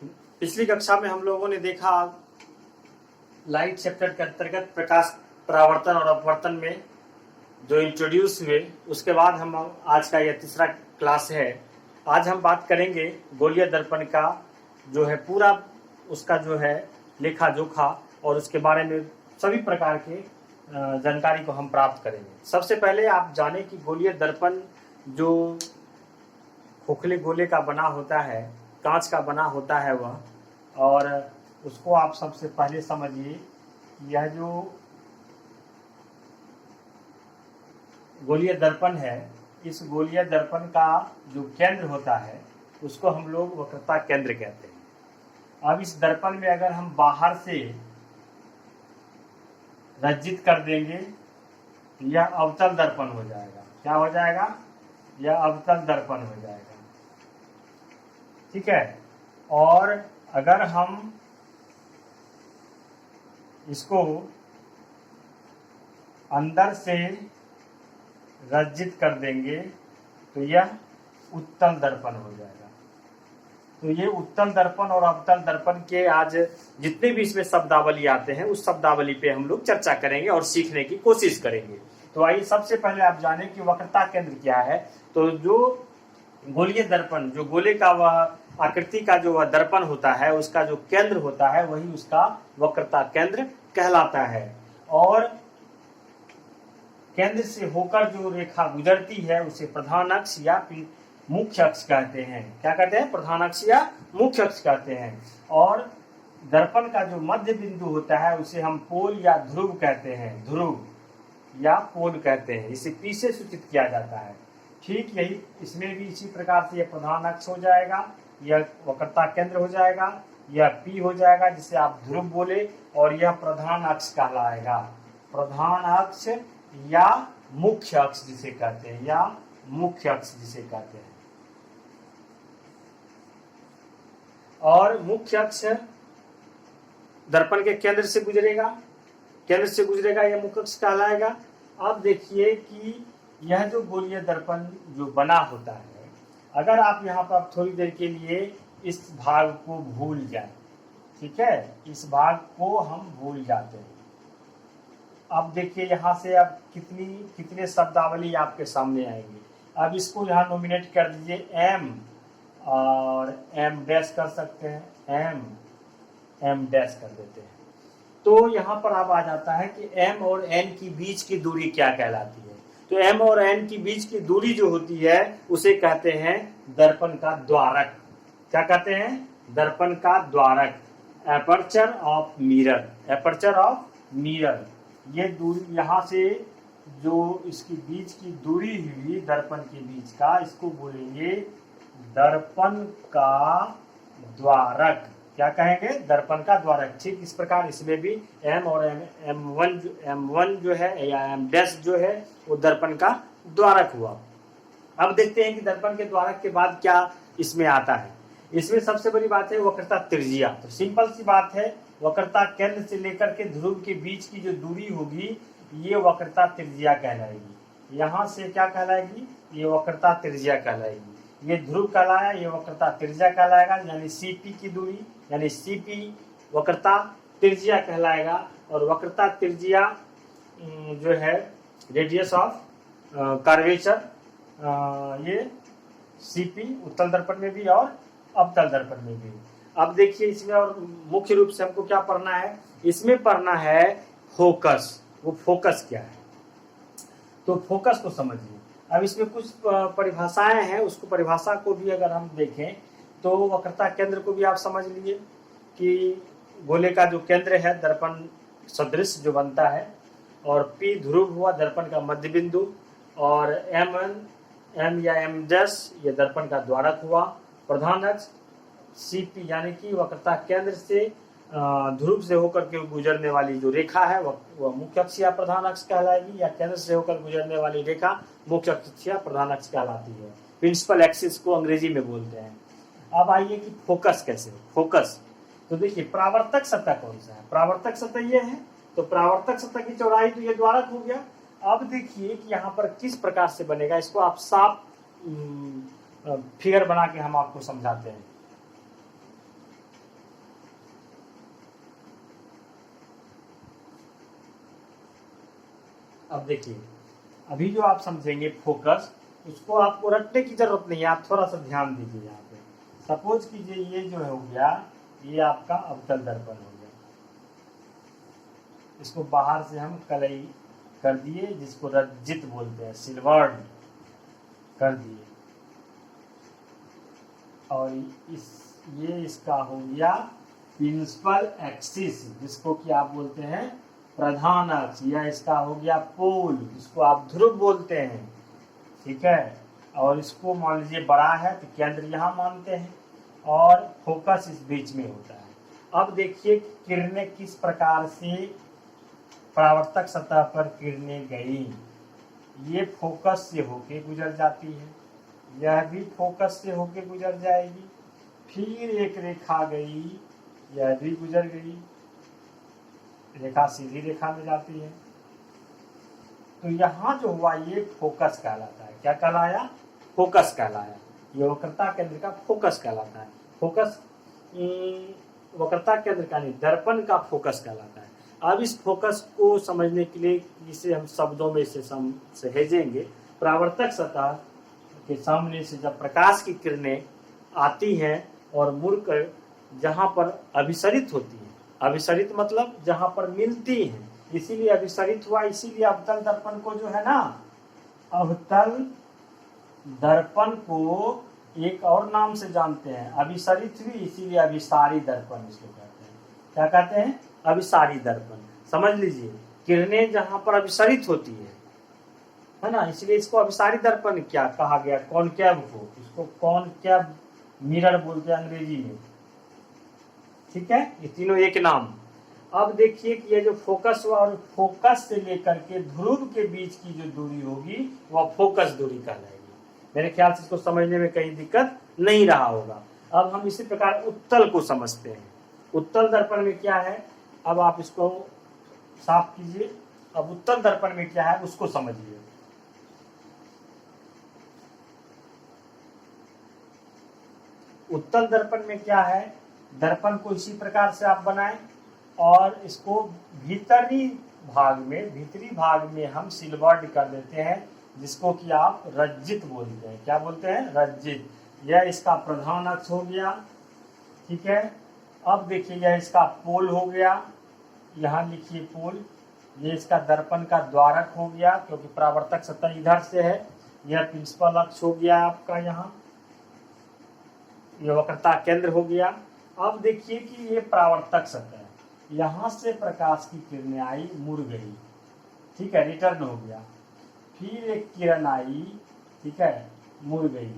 पिछली कक्षा में हम लोगों ने देखा लाइट चैप्टर के अंतर्गत प्रकाश परावर्तन और अपवर्तन में जो इंट्रोड्यूस हुए, उसके बाद हम आज का यह तीसरा क्लास है। आज हम बात करेंगे गोलीय दर्पण का जो है पूरा उसका जो है लेखा जोखा और उसके बारे में सभी प्रकार के जानकारी को हम प्राप्त करेंगे। सबसे पहले आप जानें कि गोलीय दर्पण जो खोखले गोले का बना होता है, कांच का बना होता है वह, और उसको आप सबसे पहले समझिए। यह जो गोलीय दर्पण है, इस गोलीय दर्पण का जो केंद्र होता है उसको हम लोग वक्रता केंद्र कहते हैं। अब इस दर्पण में अगर हम बाहर से रज्जित कर देंगे तो यह अवतल दर्पण हो जाएगा। क्या हो जाएगा? यह अवतल दर्पण हो जाएगा। ठीक है। और अगर हम इसको अंदर से रज्जित कर देंगे तो यह उत्तल दर्पण हो जाएगा। तो ये उत्तल दर्पण और अवतल दर्पण के आज जितने भी इसमें शब्दावली आते हैं उस शब्दावली पे हम लोग चर्चा करेंगे और सीखने की कोशिश करेंगे। तो आइए सबसे पहले आप जानें कि वक्रता केंद्र क्या है। तो जो गोलीय दर्पण, जो गोले का वह आकृति का जो वह दर्पण होता है, उसका जो केंद्र होता है वही उसका वक्रता केंद्र कहलाता है। और केंद्र से होकर जो रेखा गुजरती है उसे प्रधान अक्ष या फिर मुख्य अक्ष कहते हैं। क्या कहते हैं? प्रधान अक्ष या मुख्य अक्ष कहते हैं। और दर्पण का जो मध्य बिंदु होता है उसे हम पोल या ध्रुव कहते हैं। ध्रुव या पोल कहते हैं। इसे पी से सूचित किया जाता है। ठीक यही इसमें भी इसी प्रकार से यह प्रधान अक्ष हो जाएगा, यह वक्रता केंद्र हो जाएगा, यह पी हो जाएगा जिसे आप ध्रुव बोले, और यह प्रधान अक्ष कहलाएगा। प्रधान अक्ष या मुख्य अक्ष जिसे कहते हैं, या मुख्य अक्ष जिसे कहते हैं। और मुख्य अक्ष दर्पण के केंद्र से गुजरेगा, केंद्र से गुजरेगा, यह मुख्य अक्ष कहलाएगा। अब देखिए कि यह जो गोलीय दर्पण जो बना होता है, अगर आप यहाँ पर थोड़ी देर के लिए इस भाग को भूल जाए, ठीक है, इस भाग को हम भूल जाते हैं। अब देखिए यहाँ से अब कितने शब्दावली आपके सामने आएंगे। अब इसको यहाँ नोमिनेट कर दीजिए एम, और एम डैश कर सकते हैं, एम डैश कर देते हैं। तो यहाँ पर अब आ जाता है कि एम और एन की बीच की दूरी क्या कहलाती है। तो एम और एन की बीच की दूरी जो होती है उसे कहते हैं दर्पण का द्वारक। क्या कहते हैं? दर्पण का द्वारक, aperture of mirror, aperture of mirror. ये दूरी यहाँ से जो इसकी बीच की दूरी हुई दर्पण के बीच का, इसको बोलेंगे दर्पण का द्वारक। क्या कहेंगे? दर्पण का द्वारक। ठीक इस प्रकार इसमें भी एम और एम1 जो है या एम डैश जो है वो दर्पण का द्वारक हुआ। अब देखते हैं कि दर्पण के द्वारक के बाद क्या इसमें आता है। इसमें सबसे बड़ी बात है वक्रता त्रिज्या। तो सिंपल सी बात है, वक्रता केंद्र से लेकर के ध्रुव के बीच की जो दूरी होगी ये वक्रता त्रिज्या कहलाएगी। यहाँ से क्या कहलाएगी? ये वक्रता त्रिज्या कहलाएगी। ये ध्रुव कहलाया, ये वक्रता त्रिज्या कहलाएगा, यानी सीपी की दूरी, यानी सीपी वक्रता त्रिज्या कहलाएगा। और वक्रता त्रिज्या जो है रेडियस ऑफ कर्वेचर, ये सीपी उत्तल दर्पण में भी और अवतल दर्पण में भी। अब देखिए इसमें और मुख्य रूप से हमको क्या पढ़ना है, इसमें पढ़ना है फोकस। वो फोकस क्या है, तो फोकस को समझिए। अब इसमें कुछ परिभाषाएं हैं, उसको परिभाषा को भी अगर हम देखें तो वक्रता केंद्र को भी आप समझ लीजिए कि गोले का जो केंद्र है दर्पण सदृश जो बनता है, और पी ध्रुव हुआ दर्पण का मध्य बिंदु, और एम या एम डैश ये दर्पण का द्वारक हुआ। प्रधान अक्ष सीपी यानी कि वक्रता केंद्र से ध्रुव से होकर के गुजरने वाली जो रेखा है वह मुख्य अक्ष या प्रधान अक्ष कहलाएगी, या केंद्र से होकर गुजरने वाली रेखा मुख्य अक्ष या प्रधान अक्ष कहलाती है। प्रिंसिपल एक्सिस को अंग्रेजी में बोलते हैं। अब आइए कि फोकस कैसे, फोकस तो देखिए परावर्तक सतह कौन सा है, परावर्तक सतह ये है, तो परावर्तक सतह की चौड़ाई तो ये द्वारक हो गया। अब देखिए कि यहाँ पर किस प्रकार से बनेगा, इसको आप साफ फिगर बना के हम आपको समझाते हैं। अब देखिए, अभी जो आप समझेंगे फोकस, उसको आपको रटने की जरूरत नहीं है, आप थोड़ा सा ध्यान दीजिए यहाँ पे। सपोज कीजिए ये जो हो गया, ये आपका अवतल दर्पण हो गया, इसको बाहर से हम कलई कर दिए, जिसको रज्जित बोलते हैं, सिल्वर्ड कर दिए, और ये इसका हो गया प्रिंसिपल एक्सिस, जिसको कि आप बोलते हैं प्रधान अक्ष, या इसका हो गया पोल, जिसको आप ध्रुव बोलते हैं, ठीक है। और इसको मान लीजिए बड़ा है तो केंद्र यहाँ मानते हैं, और फोकस इस बीच में होता है। अब देखिए किरणें किस प्रकार से परावर्तक सतह पर किरणें गई, ये फोकस से होके गुजर जाती है, यह भी फोकस से होके गुजर जाएगी, फिर एक रेखा गई, यह भी गुजर गई, रेखा सीधी रेखा में जाती है। तो यहाँ जो हुआ ये फोकस कहलाता है। क्या कहलाया? फोकस कहलाया। ये वक्रता केंद्र का फोकस कहलाता है। फोकस वक्रता केंद्र का नहीं, दर्पण का फोकस कहलाता है। अब इस फोकस को समझने के लिए इसे हम शब्दों में इसे सहेजेंगे। परावर्तक सतह के सामने से जब प्रकाश की किरणें आती हैं और मुड़कर जहाँ पर अभिसरित होती है, अभिसरित मतलब जहाँ पर मिलती है, इसीलिए अभिसरित हुआ। इसीलिए अवतल दर्पण को जो है ना, अवतल दर्पण को एक और नाम से जानते हैं, अभिसरित हुई, इसीलिए अभिसारी दर्पण इसको कहते हैं। क्या कहते हैं? अभिसारी दर्पण। समझ लीजिए, किरणें जहाँ पर अभिसरित होती है ना, इसलिए इसको अभिसारी दर्पण क्या कहा गया, कॉनकेव को। इसको कॉनकेव मिरर बोलते हैं अंग्रेजी में, ठीक है। ये तीनों एक नाम। अब देखिए कि ये जो फोकस हुआ, और फोकस से लेकर के ध्रुव के बीच की जो दूरी होगी वह फोकस दूरी कहलाएगी। मेरे ख्याल से इसको समझने में कहीं दिक्कत नहीं रहा होगा। अब हम इसी प्रकार उत्तल को समझते हैं। उत्तल दर्पण में क्या है, अब आप इसको साफ कीजिए। अब उत्तल दर्पण में क्या है उसको समझिए। उत्तल दर्पण में क्या है, दर्पण को इसी प्रकार से आप बनाएं, और इसको भीतरी भाग में हम सिल्वर्ड कर देते हैं, जिसको कि आप रज्जित बोलते हैं। क्या बोलते हैं? रज्जित। यह इसका प्रधान अक्ष हो गया, ठीक है। अब देखिए यह इसका पोल हो गया, यहाँ लिखिए पोल। ये इसका दर्पण का द्वारक हो गया, क्योंकि परावर्तक सतह इधर से है। यह प्रिंसिपल अक्ष हो गया आपका, यहाँ यह वक्रता केंद्र हो गया। अब देखिए कि ये परावर्तक सतह, यहाँ से प्रकाश की किरणें आई, मुड़ गई, ठीक है, रिटर्न हो गया। फिर एक किरण आई, ठीक है, मुड़ गई।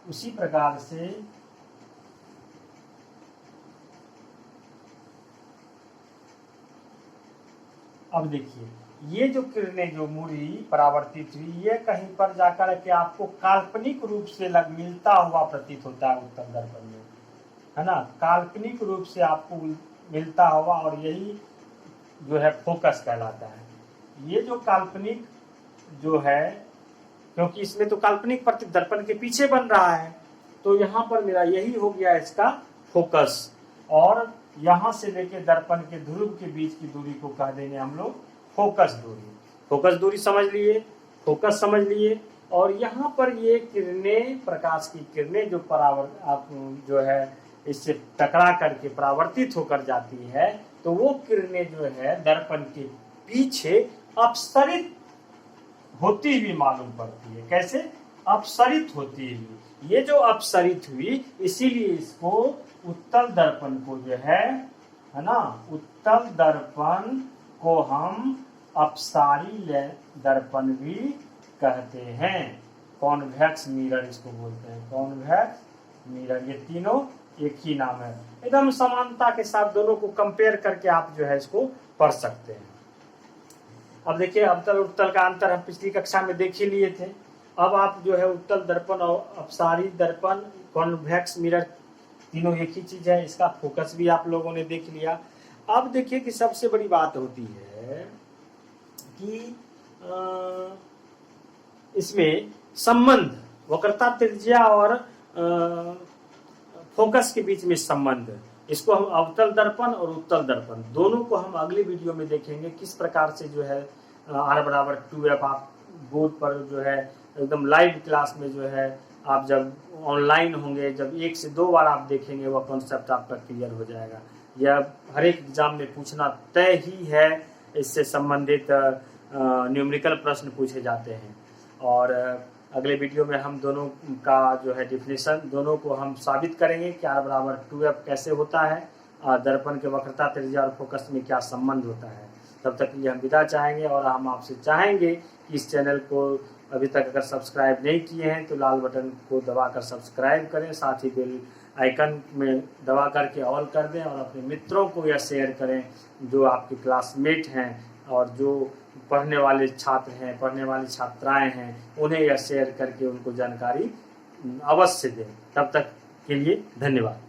उसी प्रकार से अब देखिए ये जो किरणें जो मुड़ी परावर्तित हुई, ये कहीं पर जाकर के आपको काल्पनिक रूप से मिलता हुआ प्रतीत होता है उत्तल दर्पण में, है ना। काल्पनिक रूप से आपको मिलता हुआ, और यही जो है फोकस कहलाता है। ये जो काल्पनिक जो है, क्योंकि इसमें तो काल्पनिक प्रतीत दर्पण के पीछे बन रहा है, तो यहाँ पर मेरा यही हो गया इसका फोकस। और यहाँ से लेके दर्पण के ध्रुव के बीच की दूरी को कह देंगे हम लोग फोकस दूरी। फोकस दूरी समझ लिए, फोकस समझ लिए। और यहाँ पर ये किरणें, प्रकाश की किरणें जो आप जो है इससे टकरा करके परावर्तित होकर जाती है, तो वो किरणें जो है दर्पण के पीछे अपसरित होती हुई मालूम पड़ती है। कैसे? अपसरित होती हुई। ये जो अपसरित हुई, इसीलिए इसको उत्तल दर्पण को जो है ना, उत्तल दर्पण को हम अपसारी दर्पण भी कहते हैं। कॉन्वेक्स मिरर इसको बोलते हैं, कॉन्वेक्स मिरर। ये तीनों एक ही नाम है। एकदम समानता के साथ दोनों को कंपेयर करके आप जो है इसको पढ़ सकते हैं। अब देखिए अवतल उत्तल का अंतर हम पिछली कक्षा में देख ही लिए थे। अब आप जो है उत्तल दर्पण और अपसारी दर्पण, कॉन्वेक्स मिरर, तीनों एक ही चीज है। इसका फोकस भी आप लोगों ने देख लिया। अब देखिए कि सबसे बड़ी बात होती है कि इसमें संबंध, वक्रता त्रिज्या और फोकस के बीच में संबंध। इसको हम अवतल दर्पण और उत्तल दर्पण दोनों को हम अगली वीडियो में देखेंगे, किस प्रकार से जो है R=2F आप बोर्ड पर जो है एकदम लाइव क्लास में जो है आप जब ऑनलाइन होंगे, जब 1 से 2 बार आप देखेंगे वह कॉन्सेप्ट आपका क्लियर हो जाएगा। यह हर एक एग्जाम में पूछना तय ही है, इससे संबंधित न्यूमेरिकल प्रश्न पूछे जाते हैं। और अगले वीडियो में हम दोनों का जो है डिफिनेशन दोनों को हम साबित करेंगे कि R=2F कैसे होता है, दर्पण के वक्रता, त्रिज्या और फोकस में क्या संबंध होता है। तब तक के लिए हम विदा चाहेंगे और हम आपसे चाहेंगे कि इस चैनल को अभी तक अगर सब्सक्राइब नहीं किए हैं तो लाल बटन को दबाकर सब्सक्राइब करें, साथ ही बेल आइकन में दबा करके ऑल कर दें और अपने मित्रों को यह शेयर करें जो आपके क्लासमेट हैं और जो पढ़ने वाले छात्र हैं, पढ़ने वाली छात्राएं हैं, उन्हें यह शेयर करके उनको जानकारी अवश्य दें। तब तक के लिए धन्यवाद।